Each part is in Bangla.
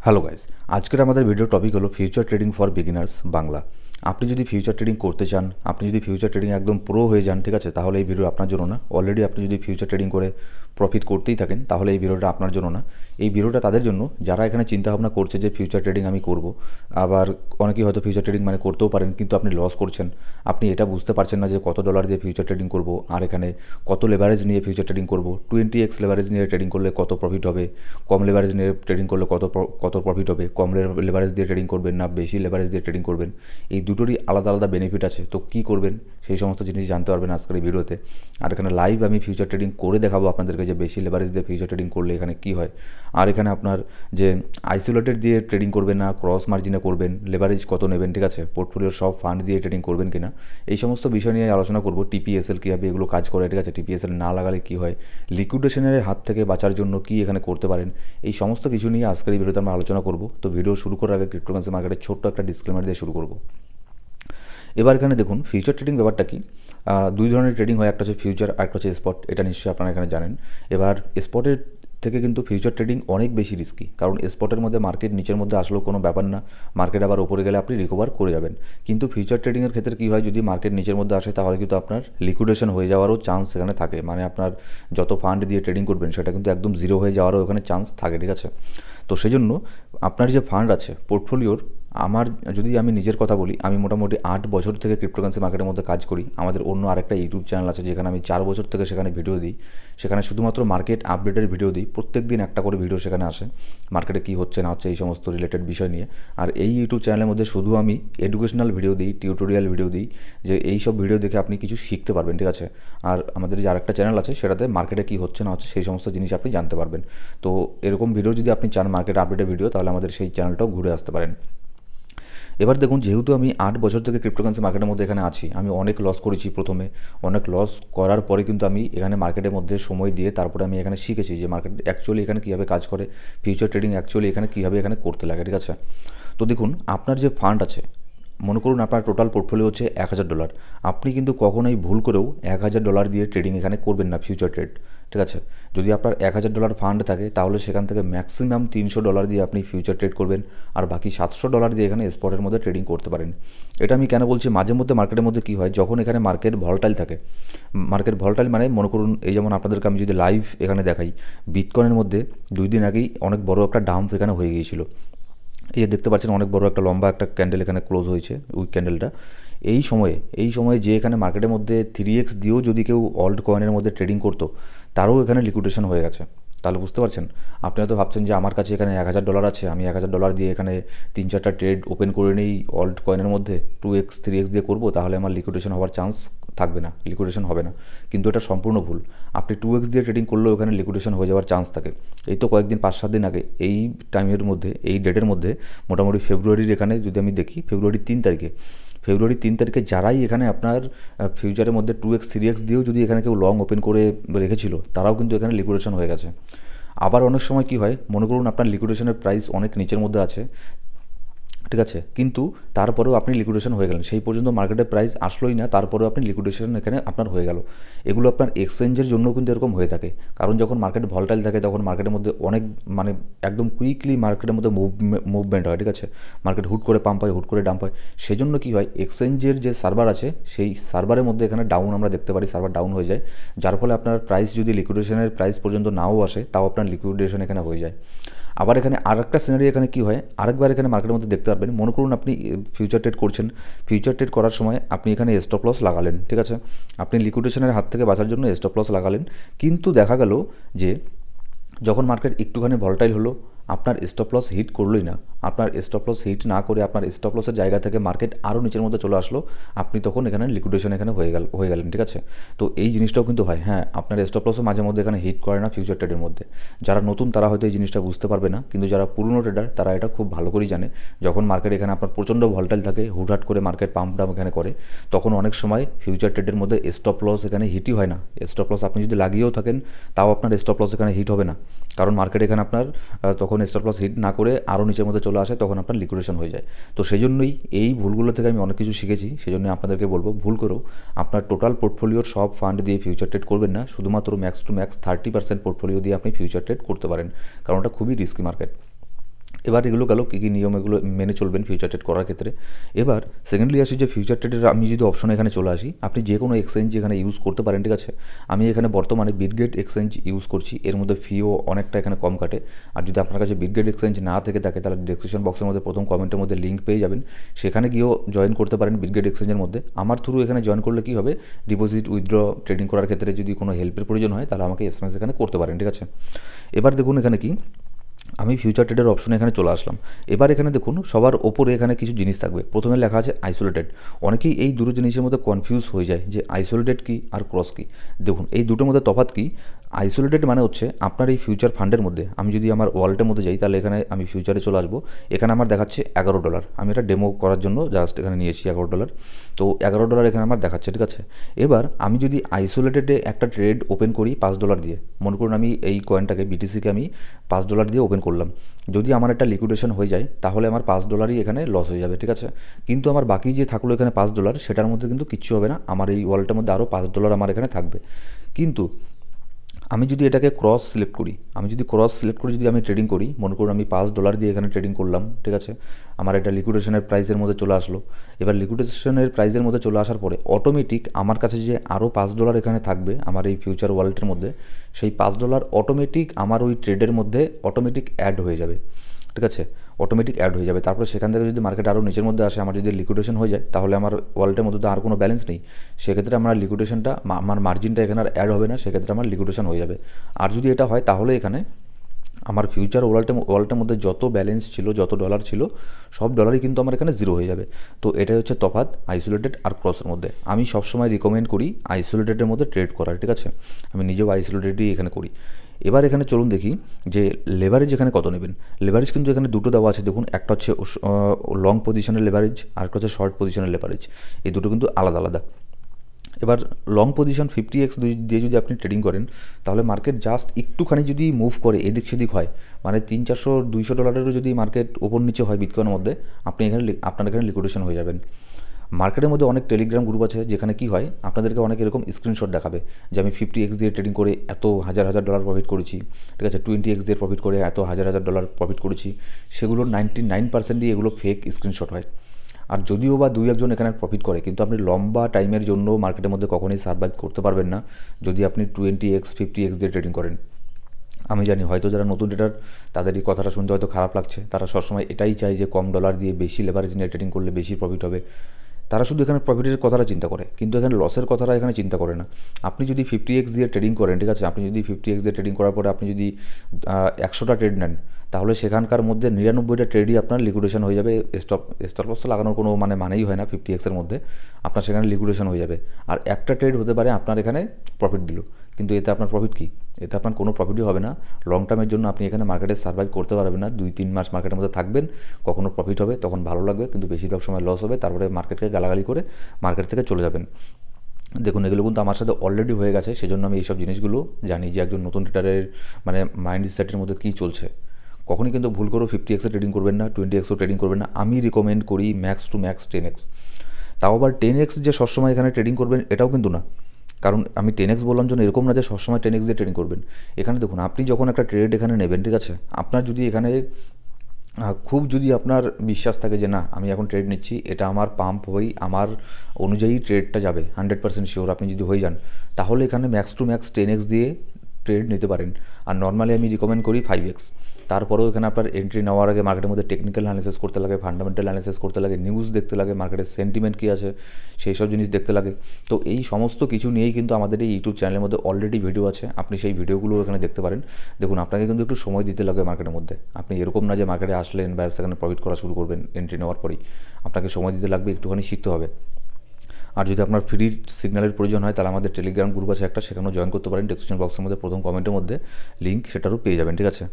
হ্যালো গাইস, আজকের আমাদের ভিডিও টপিক হলো future trading for beginners Bangla. আপনি যদি ফিউচার ট্রেডিং করতে চান, আপনি যদি ফিউচার ট্রেডিং একদম প্রো হয়ে যান, ঠিক আছে, তাহলে এই ভিডিও আপনার জন্য না। অলরেডি আপনি যদি ফিউচার ট্রেডিং করে প্রফিট করতেই থাকেন, তাহলে এই ভিডিওটা আপনার জন্য না। এই ভিডিওটা তাদের জন্য যারা এখানে চিন্তাভাবনা করছে যে ফিউচার ট্রেডিং আমি করব। আবার অনেকেই হয়তো ফিউচার ট্রেডিং মানে করতেও পারেন, কিন্তু আপনি লস করছেন। আপনি এটা বুঝতে পারছেন না যে কত ডলার দিয়ে ফিউচার ট্রেডিং করব, আর এখানে কত লেভারেজ নিয়ে ফিউচার ট্রেডিং করব। 20x লেভারেজ নিয়ে ট্রেডিং করলে কত প্রফিট হবে, কম লেভারেজ নিয়ে ট্রেডিং করলে কত প্রফিট হবে, কম লেভারেজ দিয়ে ট্রেডিং করবেন না বেশি লেভারেজ দিয়ে ট্রেডিং করবেন। এই দুটোরই আলাদা আলাদা বেনিফিট আছে। তো কী করবেন সেই সমস্ত জিনিস জানতে পারবেন আজকের এই ভিডিওতে। আর এখানে লাইভ আমি ফিউচার ট্রেডিং করে দেখাবো আপনাদেরকে যে বেশি লেভারেজ দিয়ে ফিউচার ট্রেডিং করলে এখানে কী হয়। আর এখানে আপনার যে আইসোলেটেড দিয়ে ট্রেডিং করবেন না ক্রস মার্জিনে করবেন, লেভারেজ কত নেবেন, ঠিক আছে, পোর্টফোলিওর সব ফান্ড দিয়ে ট্রেডিং করবেন কিনা, এই সমস্ত বিষয় নিয়ে আলোচনা করব। টিপিএসএল কীভাবে এগুলো কাজ করে, ঠিক আছে, টিপিএসএল না লাগালে কী হয়, লিকুইডেশনের হাত থেকে বাঁচার জন্য কী এখানে করতে পারেন, এই সমস্ত কিছু নিয়ে আজকের এই ভিডিওতে আমরা আলোচনা করব। তো ভিডিও শুরু করার আগে ক্রিপ্টোকারেন্সি মার্কেটের ছোট্ট একটা ডিসক্লেমার দিয়ে শুরু করব। এবার এখানে দেখুন ফিউচার ট্রেডিং ব্যাপারটা কি। দুই ধরনের ট্রেডিং হয়, একটা হচ্ছে ফিউচার আর একটা হচ্ছে স্পট। এটা নিশ্চয়ই আপনারা এখানে জানেন। এবার স্পটের থেকে কিন্তু ফিউচার ট্রেডিং অনেক বেশি রিস্কি, কারণ স্পটের মধ্যে মার্কেট নিচের মধ্যে আসলেও কোনো ব্যাপার না, মার্কেট আবার উপরে গেলে আপনি রিকভার করে যাবেন। কিন্তু ফিউচার ট্রেডিংয়ের ক্ষেত্রে কী হয়, যদি মার্কেট নিচের মধ্যে আসে তাহলে কিন্তু আপনার লিকুইডেশন হয়ে যাওয়ারও চান্স সেখানে থাকে। মানে আপনার যত ফান্ড দিয়ে ট্রেডিং করবেন সেটা কিন্তু একদম জিরো হয়ে যাওয়ারও ওখানে চান্স থাকে, ঠিক আছে। তো সেই জন্য আপনার যে ফান্ড আছে পোর্টফোলিওর, যদি আমি নিজের কথা বলি, আমি মোটামুটি 8 বছর থেকে ক্রিপ্টোকারেন্সি মার্কেটের মধ্যে কাজ করি। আমাদের অন্য আরেকটা ইউটিউব চ্যানেল আছে যেখানে আমি 4 বছর থেকে সেখানে ভিডিও দিই। সেখানে শুধুমাত্র মার্কেট আপডেটের ভিডিও দিই, প্রত্যেক দিন একটা করে ভিডিও সেখানে আসে মার্কেটে কী হচ্ছে না হচ্ছে এই সমস্ত রিলেটেড বিষয় নিয়ে। আর এই ইউটিউব চ্যানেলের মধ্যে শুধু আমি এডুকেশনাল ভিডিও দিই, টিউটোরিয়াল ভিডিও দিই, যে এই সব ভিডিও দেখে আপনি কিছু শিখতে পারবেন, ঠিক আছে। আর আমাদের যে আরেকটা চ্যানেল আছে সেটাতে মার্কেটে কী হচ্ছে না হচ্ছে সেই সমস্ত জিনিস আপনি জানতে পারবেন। তো এরকম ভিডিও যদি আপনি চান মার্কেট আপডেটের ভিডিও, তাহলে আমাদের সেই চ্যানেলটাও ঘুরে আসতে পারেন। এবার দেখুন, যেহেতু আমি 8 বছর থেকে ক্রিপ্টোকারেন্সি মার্কেটের মধ্যে এখানে আছি, আমি অনেক লস করেছি প্রথমে। অনেক লস করার পরে কিন্তু আমি এখানে মার্কেটের মধ্যে সময় দিয়ে তারপরে আমি এখানে শিখেছি যে মার্কেট অ্যাকচুয়ালি এখানে কীভাবে কাজ করে, ফিউচার ট্রেডিং অ্যাকচুয়ালি এখানে কীভাবে এখানে করতে লাগে, ঠিক আছে। তো দেখুন, আপনার যে ফান্ড আছে, মনে করুন আপনার টোটাল পোর্টফোলিও হচ্ছে $1000। আপনি কিন্তু কখনোই ভুল করেও $1000 দিয়ে ট্রেডিং এখানে করবেন না, ফিউচার ট্রেড, ঠিক আছে। যদি আপনার $1000 ফান্ড থাকে তাহলে সেখান থেকে ম্যাক্সিমাম $300 দিয়ে আপনি ফিউচার ট্রেড করবেন, আর বাকি $700 দিয়ে এখানে স্পটের মধ্যে ট্রেডিং করতে পারেন। এটা আমি কেন বলছি, মাঝে মধ্যে মার্কেটের মধ্যে কী হয়, যখন এখানে মার্কেট ভলটাইল থাকে, মার্কেট ভলটাইল মানে মনে করুন এই যেমন আপনাদেরকে আমি যদি লাইভ এখানে দেখাই, বিটকয়েনের মধ্যে 2 দিন আগেই অনেক বড় একটা ডাম্প এখানে হয়ে গিয়েছিল। এই যে দেখতে পাচ্ছেন অনেক বড় একটা লম্বা একটা ক্যান্ডেল এখানে ক্লোজ হয়েছে, উইক ক্যান্ডেলটা। এই সময়ে যে এখানে মার্কেটের মধ্যে 3x দিয়েও যদি কেউ অল্ট কয়েনের মধ্যে ট্রেডিং করতো, তারও এখানে লিকুইডেশন হয়ে গেছে। তাহলে বুঝতে পারছেন, আপনি হয়তো ভাবছেন যে আমার কাছে এখানে $1000 আছে, আমি $1000 দিয়ে এখানে 3-4টা ট্রেড ওপেন করে নিই অল্ট কয়েনের মধ্যে, 2x 3x দিয়ে করবো, তাহলে আমার লিকুইডেশন হওয়ার চান্স থাকবে না, লিকুইডেশন হবে না। কিন্তু এটা সম্পূর্ণ ভুল। আপনি 2x দিয়ে ট্রেডিং করলেও ওখানে লিকুইডেশন হয়ে যাওয়ার চান্স থাকে। এই তো কয়েকদিন 5-7 দিন আগে এই টাইমের মধ্যে, এই ডেটের মধ্যে, মোটামুটি ফেব্রুয়ারির এখানে যদি আমি দেখি, ফেব্রুয়ারির 3 তারিখে যারাই এখানে আপনার ফিউচারের মধ্যে 2x 3x দিয়েও যদি এখানে কেউ লং ওপেন করে রেখেছিল, তারাও কিন্তু এখানে লিকুইডেশন হয়ে গেছে। আবার অনেক সময় কী হয়, মনে করুন আপনার লিকুইডেশনের প্রাইস অনেক নিচের মধ্যে আছে, ঠিক আছে, কিন্তু তারপরেও আপনি লিকুইডেশন হয়ে গেলেন, সেই পর্যন্ত মার্কেটের প্রাইস আসলোই না, তারপরেও আপনি লিকুইডেশন এখানে আপনার হয়ে গেল। এগুলো আপনার এক্সচেঞ্জের জন্যও কিন্তু এরকম হয়ে থাকে, কারণ যখন মার্কেট ভলটাইল থাকে তখন মার্কেটের মধ্যে অনেক মানে একদম কুইকলি মার্কেটের মধ্যে মুভমেন্ট হয়, ঠিক আছে। মার্কেট হুট করে পাম্প হয়, হুট করে ডাম্প হয়। সেই জন্য কী হয়, এক্সচেঞ্জের যে সার্ভার আছে সেই সার্ভারের মধ্যে এখানে ডাউন আমরা দেখতে পারি, সার্ভার ডাউন হয়ে যায়, যার ফলে আপনার প্রাইস যদি লিকুইডেশনের প্রাইস পর্যন্ত নাও আসে, তাও আপনার লিকুইডেশন এখানে হয়ে যায়। আবার এখানে আরেকটা সিনারি এখানে কী হয়, আরেকবার এখানে মার্কেটের মধ্যে দেখতে পারবেন, মনে করুন আপনি ফিউচার ট্রেড করছেন, ফিউচার ট্রেড করার সময় আপনি এখানে স্টপ লস লাগালেন, ঠিক আছে, আপনি লিকুইডেশনের হাত থেকে বাঁচার জন্য স্টপ লস লাগালেন। কিন্তু দেখা গেল যে যখন মার্কেট একটুখানি ভলটাইল হলো, আপনার স্টপ লস হিট করলোই না, আপনার স্টপ লস হিট না করে আপনার স্টপ লসের জায়গা থেকে মার্কেট আরও নিচের মধ্যে চলে আসলো, আপনি তখন এখানে লিকুইডেশন এখানে হয়ে গেলেন, ঠিক আছে। তো এই জিনিসটাও কিন্তু হয়। হ্যাঁ, আপনার স্টপ লসও মাঝে মধ্যে এখানে হিট করে না ফিউচার ট্রেডের মধ্যে। যারা নতুন তারা হয়তো এই জিনিসটা বুঝতে পারবে না, কিন্তু যারা পুরনো ট্রেডার তারা এটা খুব ভালো করেই জানে। যখন মার্কেট এখানে আপনার প্রচণ্ড ভলটাইল থাকে, হুটহাট করে মার্কেট পাম্প ডাউন এখানে করে, তখন অনেক সময় ফিউচার ট্রেডের মধ্যে স্টপ লস এখানে হিটই হয় না। স্টপ লস আপনি যদি লাগিয়েও থাকেন, তাও আপনার স্টপ লস এখানে হিট হবে না, কারণ মার্কেট এখানে আপনার তখন স্টপ লস হিট না করে আরও নিচের মধ্যে চলে আসে, তখন আপনার লিকুইডেশন হয়ে যায়। তো সেই জন্যই এই ভুলগুলো থেকে আমি অনেক কিছু শিখেছি। সেই জন্য আপনাদেরকে বলবো, ভুল করেও আপনার টোটাল পোর্টফোলিওর সব ফান্ড দিয়ে ফিউচার ট্রেড করবেন না, শুধুমাত্র ম্যাক্স টু ম্যাক্স 30% পোর্টফোলিও দিয়ে আপনি ফিউচার ট্রেড করতে পারেন, কারণ ওটা খুবই রিস্কি মার্কেট। এবার এগুলো গেল কী কী নিয়ম, এগুলো মেনে চলবেন ফিউচার ট্রেড করার ক্ষেত্রে। এবার সেকেন্ডলি আসি যে ফিউচার ট্রেডের আমি যদি অপশনে এখানে চলে আসি, আপনি যে কোনো এক্সচেঞ্জ এখানে ইউজ করতে পারেন, ঠিক আছে। আমি এখানে বর্তমানে বিটগেট এক্সচেঞ্জ ইউজ করছি, এর মধ্যে ফিও অনেকটা এখানে কম কাটে। আর যদি আপনার কাছে বিটগেট এক্সচেঞ্জ না থেকে থাকে তাহলে ডেসক্রিপশন বক্সের মধ্যে প্রথম কমেন্টের মধ্যে লিঙ্ক পেয়ে যাবেন, সেখানে গিয়েও জয়েন করতে পারেন বিটগেট এক্সচেঞ্জের মধ্যে। আমার থ্রু এখানে জয়েন করলে কী হবে, ডিপোজিট উইথড্র ট্রেডিং করার ক্ষেত্রে যদি কোনো হেল্পের প্রয়োজন হয় তাহলে আমাকে এসএমএস এখানে করতে পারেন, ঠিক আছে। এবার দেখুন এখানে কি, আমি ফিউচার ট্রেডের অপশনে এখানে চলে আসলাম। এবার এখানে দেখুন সবার ওপরে এখানে কিছু জিনিস থাকবে, প্রথমে লেখা আছে আইসোলেটেড। অনেকেই এই দুটো জিনিসের মধ্যে কনফিউজ হয়ে যায় যে আইসোলেটেড কী আর ক্রস কী। দেখুন এই দুটোর মধ্যে তফাৎ কী। আইসোলেটেড মানে হচ্ছে আপনার এই ফিউচার ফান্ডের মধ্যে, আমি যদি আমার ওয়ালেটের মধ্যে যাই তাহলে এখানে আমি ফিউচারে চলে আসবো, এখানে আমার দেখাচ্ছে $11। আমি এটা ডেমো করার জন্য জাস্ট এখানে নিয়েছি $11। তো $11 এখানে আমার দেখাচ্ছে, ঠিক আছে। এবার আমি যদি আইসোলেটেডে একটা ট্রেড ওপেন করি $5 দিয়ে, মনে করুন আমি এই কয়েনটাকে বিটিসিকে আমি $5 দিয়ে ওপেন করলাম, যদি আমার একটা লিকুইডেশন হয়ে যায় তাহলে আমার $5 এখানে লস হয়ে যাবে, ঠিক আছে। কিন্তু আমার বাকি যে থাকলো এখানে $5, সেটার মধ্যে কিন্তু কিচ্ছু হবে না, আমার এই ওয়ালেটের মধ্যে আরও $5 আমার এখানে থাকবে। কিন্তু আমি যদি এটাকে ক্রস সিলেক্ট করি, যদি আমি ট্রেডিং করি, মনে করুন আমি $5 দিয়ে এখানে ট্রেডিং করলাম, ঠিক আছে। আমার এটা লিকুইডেশনের প্রাইসের মধ্যে চলে আসলো। এবার লিকুইডেশনের প্রাইসের মধ্যে চলে আসার পরে অটোমেটিক আমার কাছে যে আরও $5 এখানে থাকবে আমার এই ফিউচার ওয়ালেটের মধ্যে, সেই $5 অটোমেটিক আমার ওই ট্রেডের মধ্যে অটোমেটিক অ্যাড হয়ে যাবে, ঠিক আছে। অটোমেটিক অ্যাড হয়ে যাবে। তারপরে সেখান থেকে যদি মার্কেট আরও নিচের মধ্যে আসে, আমার যদি লিকুইডেশন হয়ে যায় তাহলে আমার ওয়ালেটের মধ্যে তো আর কোনো ব্যালেন্স নেই, সেক্ষেত্রে আমার লিকুইডেশনটা, আমার মার্জিনটা এখানে আর অ্যাড হবে না, সেক্ষেত্রে আমার লিকুইডেশন হয়ে যাবে। আর যদি এটা হয় তাহলে এখানে আমার ফিউচার ওয়ালেটের মধ্যে যত ব্যালেন্স ছিল, যত ডলার ছিল, সব ডলারই কিন্তু আমার এখানে জিরো হয়ে যাবে। তো এটাই হচ্ছে তফাৎ আইসোলেটেড আর ক্রসের মধ্যে। আমি সবসময় রিকমেন্ড করি আইসোলেটেডের মধ্যে ট্রেড করার, ঠিক আছে। আমি নিজেও আইসোলেটেডই এখানে করি। এবার এখানে চলুন দেখি যে লেভারেজ এখানে কত নেবেন। লেভারেজ কিন্তু এখানে দুটো দেওয়া আছে, দেখুন একটা হচ্ছে লং পজিশনের লেভারেজ আর একটা হচ্ছে শর্ট পজিশনের লেভারেজ, এই দুটো কিন্তু আলাদা আলাদা। এবার লং পজিশন 50x দিয়ে যদি আপনি ট্রেডিং করেন তাহলে মার্কেট জাস্ট একটুখানি যদি মুভ করে এদিক সেদিক হয়, মানে $300-400 যদি মার্কেট ওপর নিচে হয় বিটকয়েনের মধ্যে, আপনার এখানে লিকুইডেশন হয়ে যাবেন। মার্কেটের মধ্যে অনেক টেলিগ্রাম গ্রুপ আছে যেখানে কি হয়, আপনাদেরকে অনেক এরকম স্ক্রিনশট দেখাবে যে আমি 50x দিয়ে ট্রেডিং করে এত $1000 প্রফিট করেছি, ঠিক আছে। 20x দিয়ে প্রফিট করে এত $1000 প্রফিট করেছি। সেগুলোর 99%ই এগুলো ফেক স্ক্রিনশট হয়। আর যদিও বা 2-1 এখানে প্রফিট করে, কিন্তু আপনি লম্বা টাইমের জন্য মার্কেটের মধ্যে কখনোই সার্ভাইভ করতে পারবেন না যদি আপনি 20x 50x দিয়ে ট্রেডিং করেন। আমি জানি হয়তো যারা নতুন ট্রেডার তাদের এই কথাটা শুনতে হয়তো খারাপ লাগছে, তারা সবসময় এটাই চায় যে কম ডলার দিয়ে বেশি লেভারেজ নিয়ে ট্রেডিং করলে বেশি প্রফিট হবে। তারা শুধু এখানে প্রফিটের কথাটা চিন্তা করে, কিন্তু এখানে লসের কথাটা এখানে চিন্তা করে না। আপনি যদি 50x দিয়ে ট্রেডিং করেন, ঠিক আছে, আপনি যদি 50x দিয়ে ট্রেডিং করার পরে আপনি যদি 100টা ট্রেড নেন, তাহলে সেখানকার মধ্যে 99টা ট্রেডই আপনার লিকুইডেশন হয়ে যাবে। স্টপ লস লাগানোর কোনো মানেই হয় না 50x-এর মধ্যে, আপনার সেখানে লিকুইডেশন হয়ে যাবে। আর একটা ট্রেড হতে পারে আপনার এখানে প্রফিট দিল, কিন্তু এতে আপনার প্রফিট কী, এতে আপনার কোনো প্রফিটই হবে না। লং টার্মের জন্য আপনি এখানে মার্কেটে সার্ভাইভ করতে পারবেন না। 2-3 মাস মার্কেটের মধ্যে থাকবেন, কখনো প্রফিট হবে তখন ভালো লাগবে, কিন্তু বেশিরভাগ সময় লস হবে, তারপরে মার্কেটকে গালাগালি করে মার্কেট থেকে চলে যাবেন। দেখুন এগুলো কিন্তু আমার সাথে অলরেডি হয়ে গেছে, সেজন্য আমি এইসব জিনিসগুলো জানি যে একজন নতুন ট্রেডারের মাইন্ড সেটের মধ্যে কী চলছে। কখনই কিন্তু ভুল করেও 50x-এ ট্রেডিং করবেন না, 20x-ও ট্রেডিং করবেন না। আমি রিকমেন্ড করি ম্যাক্স টু ম্যাক্স 10x। তাও আবার 10x যে সবসময় এখানে ট্রেডিং করবেন এটাও কিন্তু না, কারণ আমি 10x বললাম জন্য এরকম না যে সবসময় 10x দিয়ে ট্রেডিং করবেন। এখানে দেখুন আপনি যখন একটা ট্রেড এখানে নেবেন, ঠিক আছে, আপনার যদি এখানে খুব যদি আপনার বিশ্বাস থাকে যে না আমি এখন ট্রেড নিচ্ছি, এটা আমার পাম্প হই, আমার অনুযায়ী ট্রেডটা যাবে 100% শিওর আপনি যদি হয়ে যান, তাহলে এখানে ম্যাক্স টু ম্যাক্স 10x দিয়ে ট্রেড নিতে পারেন। আর নর্মালি আমি রিকমেন্ড করি 5x। তারপরেও এখানে আপনার এন্ট্রি নেওয়ার আগে মার্কেটের মধ্যে টেকনিক্যাল অ্যানালিসিস করতে লাগে, ফান্ডামেন্টাল অ্যানালিসিস করতে লাগে, নিউজ দেখতে লাগে, মার্কেটের সেন্টিমেন্ট কী আছে সেই সব জিনিস দেখতে লাগে। তো এই সমস্ত কিছু নিয়েই কিন্তু আমাদের এই ইউটিউব চ্যানেলের মধ্যে অলরেডি ভিডিও আছে, আপনি সেই ভিডিওগুলো এখানে দেখতে পারেন। দেখুন আপনাকে কিন্তু একটু সময় দিতে লাগে মার্কেটের মধ্যে, আপনি এরকম না যে মার্কেটে আসলেন ব্যাস সেখানে প্রফিট করা শুরু করবেন এন্ট্রি নেওয়ার পরেই। আপনাকে সময় দিতে লাগবে, একটুখানি শিখতে হবে। আর যদি আপনার ফ্রি সিগন্যালের প্রয়োজন হয় তাহলে আমাদের টেলিগ্রাম গ্রুপ আছে একটা, সেখানেও জয়েন করতে পারেন। ডেসক্রিপশন বক্সের মধ্যে প্রথম কমেন্টের মধ্যে লিঙ্ক, সেটারও পেয়ে যাবেন, ঠিক আছে।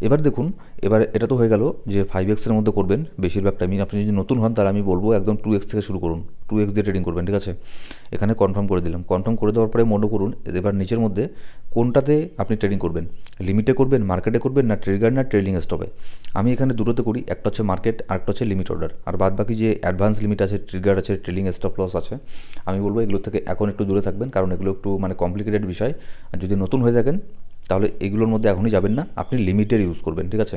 এবার দেখুন, এবার এটা তো হয়ে গেল যে 5x-এর মধ্যে করবেন বেশিরভাগ টাইমই। আপনি যদি নতুন হন তাহলে আমি বলবো একদম 2x থেকে শুরু করুন, 2x দিয়ে ট্রেডিং করবেন, ঠিক আছে। এখানে কনফার্ম করে দিলাম। কনফার্ম করে দেওয়ার পরে মনে করুন এবার নিচের মধ্যে কোনটাতে আপনি ট্রেডিং করবেন, লিমিটে করবেন, মার্কেটে করবেন, না ট্রিগার না ট্রেলিং স্টপে। আমি এখানে দুটোতে করি, একটা হচ্ছে মার্কেট আর একটা হচ্ছে লিমিট অর্ডার। আর বাদ বাকি যে অ্যাডভান্স লিমিট আছে, ট্রিগার আছে, ট্রেলিং স্টপ লস আছে, আমি বলবো এগুলো থেকে এখন একটু দূরে থাকবেন, কারণ এগুলো একটু কমপ্লিকেটেড বিষয়। আর যদি নতুন হয়ে থাকেন তাহলে এগুলোর মধ্যে এখনই যাবেন না, আপনি লিমিটের ইউজ করবেন, ঠিক আছে।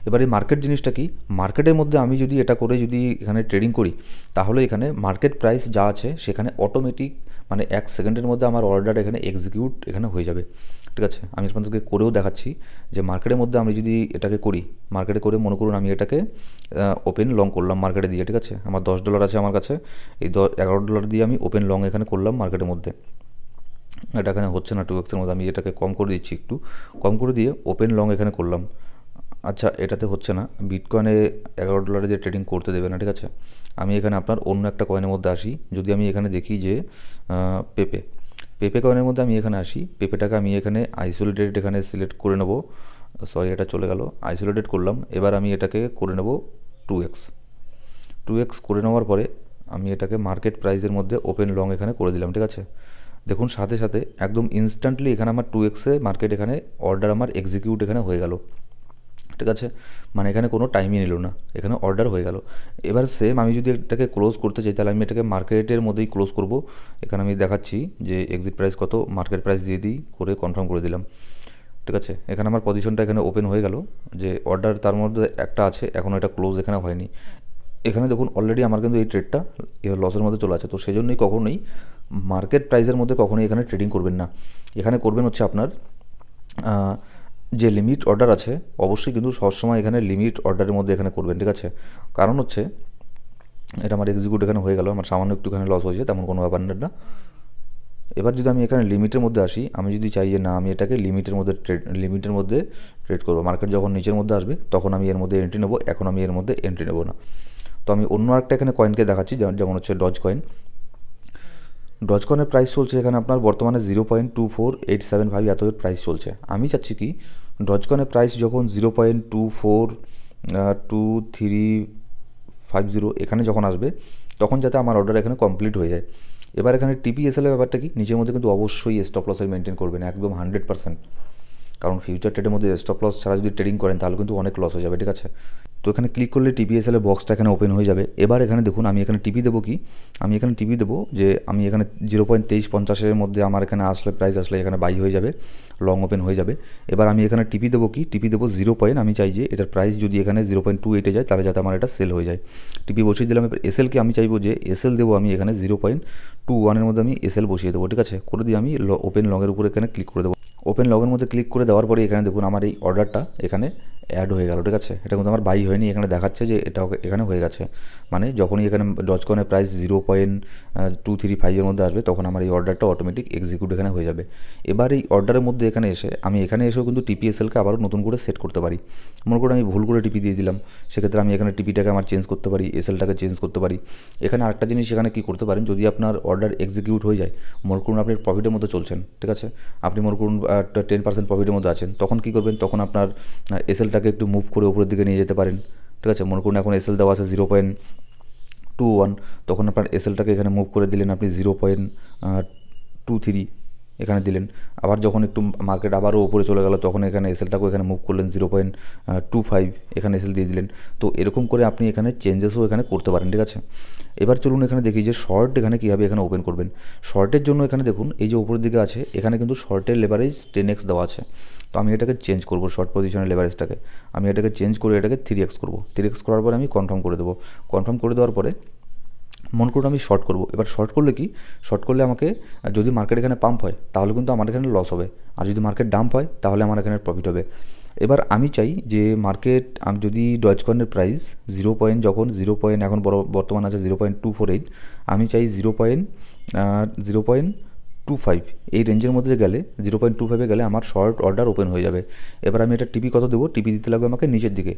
এবার এই মার্কেট জিনিসটা কি, মার্কেটের মধ্যে আমি যদি এটা করে যদি এখানে ট্রেডিং করি, তাহলে এখানে মার্কেট প্রাইস যা আছে সেখানে অটোমেটিক মানে 1 সেকেন্ডের মধ্যে আমার অর্ডার এখানে এক্সিকিউট এখানে হয়ে যাবে। ঠিক আছে, আমি আপনাদেরকে করেও দেখাচ্ছি যে মার্কেটের মধ্যে আমি যদি এটাকে করি, মার্কেটে করে মনে করুন আমি এটাকে ওপেন লং করলাম মার্কেটে দিয়ে। ঠিক আছে, আমার $10 আছে আমার কাছে, এই $11 দিয়ে আমি ওপেন লং এখানে করলাম মার্কেটের মধ্যে। এটা এখানে হচ্ছে না 2x-এর মধ্যে, আমি এটাকে কম করে দিচ্ছি, একটু কম করে দিয়ে ওপেন লং এখানে করলাম। আচ্ছা, এটাতে হচ্ছে না, বিটকয়েনে $11 দিয়ে ট্রেডিং করতে দেবে না। ঠিক আছে, আমি এখানে আপনার অন্য একটা কয়েনের মধ্যে আসি। যদি আমি এখানে দেখি যে পেপে কয়েনের মধ্যে আমি এখানে আসি, পেপেটাকে আমি এখানে আইসোলেটেড এখানে সিলেক্ট করে নেব। সরি, এটা চলে গেল, আইসোলেটেড করলাম। এবার আমি এটাকে করে নেব 2x করে নেওয়ার পরে আমি এটাকে মার্কেট প্রাইসের মধ্যে ওপেন লং এখানে করে দিলাম। ঠিক আছে, দেখুন সাথে সাথে একদম ইনস্ট্যান্টলি এখানে আমার 2x-এ মার্কেট এখানে অর্ডার আমার এক্সিকিউট এখানে হয়ে গেল। ঠিক আছে, মানে এখানে কোনো টাইমই নিল না, এখানে অর্ডার হয়ে গেল। এবার সেম আমি যদি এটাকে ক্লোজ করতে চাই, তাহলে আমি এটাকে মার্কেটের মধ্যেই ক্লোজ করব। এখানে আমি দেখাচ্ছি যে এক্সিট প্রাইস কত, মার্কেট প্রাইস দিয়ে দিই, করে কনফার্ম করে দিলাম। ঠিক আছে, এখানে আমার পজিশনটা এখানে ওপেন হয়ে গেল, যে অর্ডার তার মধ্যে একটা আছে, এখনও এটা ক্লোজ এখানে হয়নি। এখানে দেখুন অলরেডি আমার কিন্তু এই ট্রেডটা লসের মধ্যে চলে আছে। তো সেই জন্যই কখনোই মার্কেট প্রাইসের মধ্যে কখনোই এখানে ট্রেডিং করবেন না। এখানে করবেন হচ্ছে আপনার যে লিমিট অর্ডার আছে, অবশ্যই কিন্তু সবসময় এখানে লিমিট অর্ডারের মধ্যে এখানে করবেন। ঠিক আছে, কারণ হচ্ছে এটা আমার এক্সিকিউট এখানে হয়ে গেল, আমার সামান্য একটুখানি লস হয়েছে, তেমন কোনো ব্যাপার না। এবার যদি আমি এখানে লিমিটের মধ্যে আসি, আমি যদি চাই যে না আমি এটাকে লিমিটের মধ্যে ট্রেড করবো, মার্কেট যখন নিচের মধ্যে আসবে তখন আমি এর মধ্যে এন্ট্রি নেবো, এখন আমি এর মধ্যে এন্ট্রি নেবো না। তো আমি অন্য একটা এখানে কয়েনকে দেখাচ্ছি, যেমন হচ্ছে ডজ কয়েন। ডজ কয়েনের প্রাইস চলছে এখানে আপনার বর্তমানে 0.24875 এত প্রাইস চলছে। আমি চাচ্ছি কি ডজ কয়েনের প্রাইস যখন 0.2425350 এখানে যখন আসবে, তখন যাতে আমার অর্ডার এখানে কমপ্লিট হয়ে যায়। এবার এখানে টিপিএসএল এর ব্যাপারটা কি, নিজের মধ্যে কিন্তু অবশ্যই স্টপ লসের মেনটেন করবেন একদম 100%, কারণ ফিউচার ট্রেডের মধ্যে স্টপ লস ছাড়া যদি ট্রেডিং করেন তাহলে কিন্তু অনেক লস হয়ে যাবে। ঠিক আছে, তো এখানে ক্লিক করলে টিপিএসএল এর বক্সটা এখানে ওপেন হয়ে যাবে। এবার এখানে দেখুন আমি এখানে টিপি দেবো কি, আমি এখানে টিপি দেবো যে আমি এখানে 0.2350-এর মধ্যে আমার এখানে আসলে প্রাইস আসলে এখানে বাই হয়ে যাবে, লং ওপেন হয়ে যাবে। এবার আমি এখানে টিপি দেবো কি, টিপি দেবো 0 পয়েন্ট, আমি চাই যে এটার প্রাইস যদি এখানে 0.28-এ যায় তাহলে যাতে আমার এটা সেল হয়ে যায়। টিপি বসিয়ে দিলাম। এবার এসএলকে আমি চাইবো যে এসএল দেবো আমি এখানে 0.21-এর মধ্যে আমি এসএল বসিয়ে দেবো। ঠিক আছে, করে দিয়ে আমি ওপেন লংয়ের উপরে এখানে ক্লিক করে দেবো। ওপেন লগের মধ্যে ক্লিক করে দেওয়ার পরে এখানে দেখুন আমার এই অর্ডারটা এখানে অ্যাড হয়ে গেল। ঠিক আছে, এটা কিন্তু আমার বাই হয়নি, এখানে দেখাচ্ছে যে এটা এখানে হয়ে গেছে। মানে যখনই এখানে ডজকয়েনের প্রাইস 0.235-এর মধ্যে আসবে তখন আমার এই অর্ডারটা অটোমেটিক এক্সিকিউট এখানে হয়ে যাবে। এবার এই অর্ডারের মধ্যে এখানে এসে আমি এখানে এসেও কিন্তু টিপিএসএলকে আবারও নতুন করে সেট করতে পারি। মনে করুন আমি ভুল করে টিপি দিয়ে দিলাম, সেক্ষেত্রে আমি এখানে টিপিটাকে আমার চেঞ্জ করতে পারি, এসএলটাকে চেঞ্জ করতে পারি। এখানে আরেকটা জিনিস এখানে কী করতে পারেন, যদি আপনার অর্ডার এক্সিকিউট হয়ে যায়, মনে করুন আপনি প্রফিটের মধ্যে চলছেন। ঠিক আছে, আপনি মনে করুন 10% প্রফিটের মধ্যে আছেন, তখন কী করবেন, তখন আপনার এসএলটাকে একটু মুভ করে উপরের দিকে নিয়ে যেতে পারেন। ঠিক আছে, মনে করুন এখন এসএল দেওয়া আছে 0.21, তখন আপনার এসএলটাকে এখানে মুভ করে দিলেন আপনি 0.23 এখানে দিলেন। আবার যখন একটু মার্কেট আবারও উপরে চলে গেল তখন এখানে এসএলটাকেও এখানে মুভ করলেন 0.25, এখানে এসএল দিয়ে দিলেন। তো এরকম করে আপনি এখানে চেঞ্জেসও এখানে করতে পারেন। ঠিক আছে, এবার চলুন এখানে দেখি যে শর্ট এখানে কীভাবে এখানে ওপেন করবেন। শর্টের জন্য এখানে দেখুন এই যে উপরের দিকে আছে, এখানে কিন্তু শর্টের লেভারেজ 10x দেওয়া আছে। তো আমি এটাকে চেঞ্জ করব, শর্ট পজিশনের লেভারেজটাকে আমি এটাকে চেঞ্জ করে এটাকে 3x করব। 3x করার পরে আমি কনফার্ম করে দেবো। কনফার্ম করে দেওয়ার পরে মনে করুন আমি শর্ট করব। এবার শর্ট করলে কি, শর্ট করলে আমাকে যদি মার্কেট এখানে পাম্প হয় তাহলে কিন্তু আমার এখানে লস হবে, আর যদি মার্কেট ডাম্প হয় তাহলে আমার এখানে প্রফিট হবে। এবার আমি চাই যে মার্কেট যদি ডজকয়েনের প্রাইস 0. যখন 0. এখন বর্তমান আছে 0.248, আমি চাই 0.25 এই রেঞ্জের মধ্যে গেলে 0.25-এ গেলে আমার শর্ট অর্ডার ওপেন হয়ে যাবে। এবার আমি এটা টিপি কত দেবো, টিপি দিতে লাগবে আমাকে নিচের দিকে।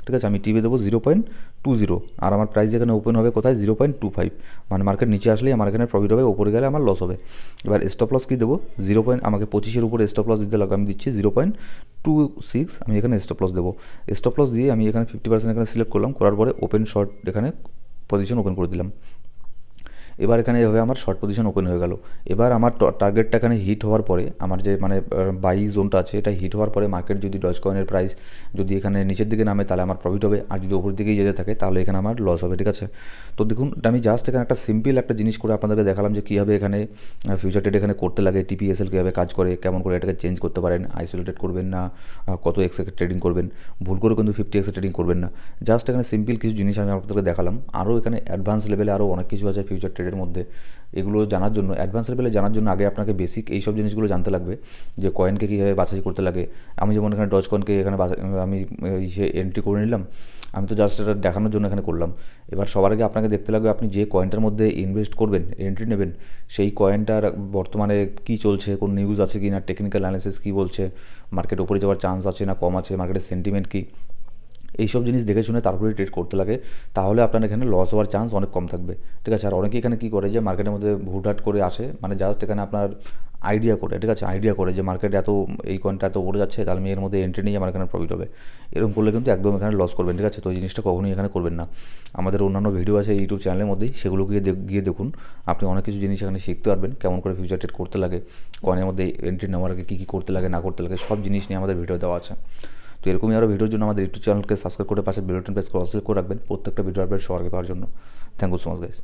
ঠিক আছে, আমি টিপি দেবো 0.20, আর আমার প্রাইস এখানে ওপেন হবে কোথায় 0.25, মানে মার্কেট নিচে আসলেই আমার এখানে প্রফিট হবে, ওপরে গেলে আমার লস হবে। এবার স্টপ লস কী দেবো, 0. আমাকে 25-এর উপরে স্টপ লস দিতে লাগবে, আমি দিচ্ছি 0.26, আমি এখানে স্টপ লস দেবো। স্টপ লস দিয়ে আমি এখানে 50% এখানে সিলেক্ট করলাম, করার পরে ওপেন শর্ট এখানে পজিশন ওপেন করে দিলাম। এবার এখানে এভাবে আমার শর্ট পজিশন ওপেন হয়ে গেল। এবার আমার টার্গেটটা এখানে হিট হওয়ার পরে, আমার যে মানে বাই জোনটা আছে এটা হিট হওয়ার পরে মার্কেট যদি ডজ কয়েনের প্রাইস যদি এখানে নিচের দিকে নামে তাহলে আমার প্রফিট হবে, আর যদি ওপর দিকেই যেতে থাকে তাহলে এখানে আমার লস হবে, ঠিক আছে। তো দেখুন, এটা আমি জাস্ট এখানে একটা সিম্পল একটা জিনিস করে আপনাদেরকে দেখালাম যে কীভাবে এখানে ফিউচার ট্রেড এখানে করতে লাগে, টিপিএসএল কীভাবে কাজ করে, কেমন করে এটাকে চেঞ্জ করতে পারেন, আইসোলেটেড করবেন না কত এক্সে ট্রেডিং করবেন, ভুল করে কিন্তু 50x ট্রেডিং করবেন না। জাস্ট এখানে সিম্পল কিছু জিনিস আমি আপনাদেরকে দেখালাম। আরও এখানে অ্যাডভান্স লেভেলে আরও অনেক কিছু আছে ফিউচার ট্রেডের মধ্যে। এগুলো জানার জন্য, অ্যাডভান্স লেভেলে জানার জন্য আগে আপনাকে বেসিক এইসব জিনিসগুলো জানতে লাগবে, যে কয়েনকে কীভাবে বাছাই করতে লাগে। আমি যেমন এখানে ডজ কয়েনকে এখানে আমি এন্ট্রি করে নিলাম, আমি তো জাস্ট এটা দেখানোর জন্য এখানে করলাম। এবার সবার আগে আপনাকে দেখতে লাগবে আপনি যে কয়েনটার মধ্যে ইনভেস্ট করবেন, এন্ট্রি নেবেন, সেই কয়েনটার বর্তমানে কী চলছে, কোন নিউজ আছে কি না, টেকনিক্যাল অ্যানালিসিস কী বলছে, মার্কেট উপরে যাওয়ার চান্স আছে না কম আছে, মার্কেটের সেন্টিমেন্ট কী, এইসব জিনিস দেখে শুনে তারপরে ট্রেড করতে লাগে। তাহলে আপনার এখানে লস হওয়ার চান্স অনেক কম থাকবে, ঠিক আছে। আর অনেকে এখানে কী করে যে মার্কেটের মধ্যে হুটহাট করে আসে, মানে জাস্ট এখানে আপনার আইডিয়া করে, ঠিক আছে, আইডিয়া করে যে মার্কেট এত এই কয়েনটা এত উপরে যাচ্ছে, তাহলে আমি এর মধ্যে এন্ট্রি নিয়ে আমার এখানে প্রফিট হবে। এরকম করলে কিন্তু একদম এখানে লস করবেন, ঠিক আছে। তো এই জিনিসটা কখনোই এখানে করবেন না। আমাদের অন্যান্য ভিডিও আছে ইউটিউব চ্যানেলের মধ্যেই, সেগুলো গিয়ে দেখুন, আপনি অনেক কিছু জিনিস এখানে শিখতে পারবেন, কেমন করে ফিউচার ট্রেড করতে লাগে, কয়েনের মধ্যে এন্ট্রি নেওয়ার আগে কী কী করতে লাগে না করতে লাগে, সব জিনিস নিয়ে আমাদের ভিডিও দেওয়া আছে। তো এরকমই আরও ভিডিওর জন্য আমাদের ইউটিউব চ্যানেলকে সাবস্ক্রাইব করে পাশে বেল বাটন প্রেস করে অল সিলেক্ট করে রাখবেন, প্রত্যেকটা ভিডিও আপডেট সবার আগে পাওয়ার জন্য। Thank you so much guys.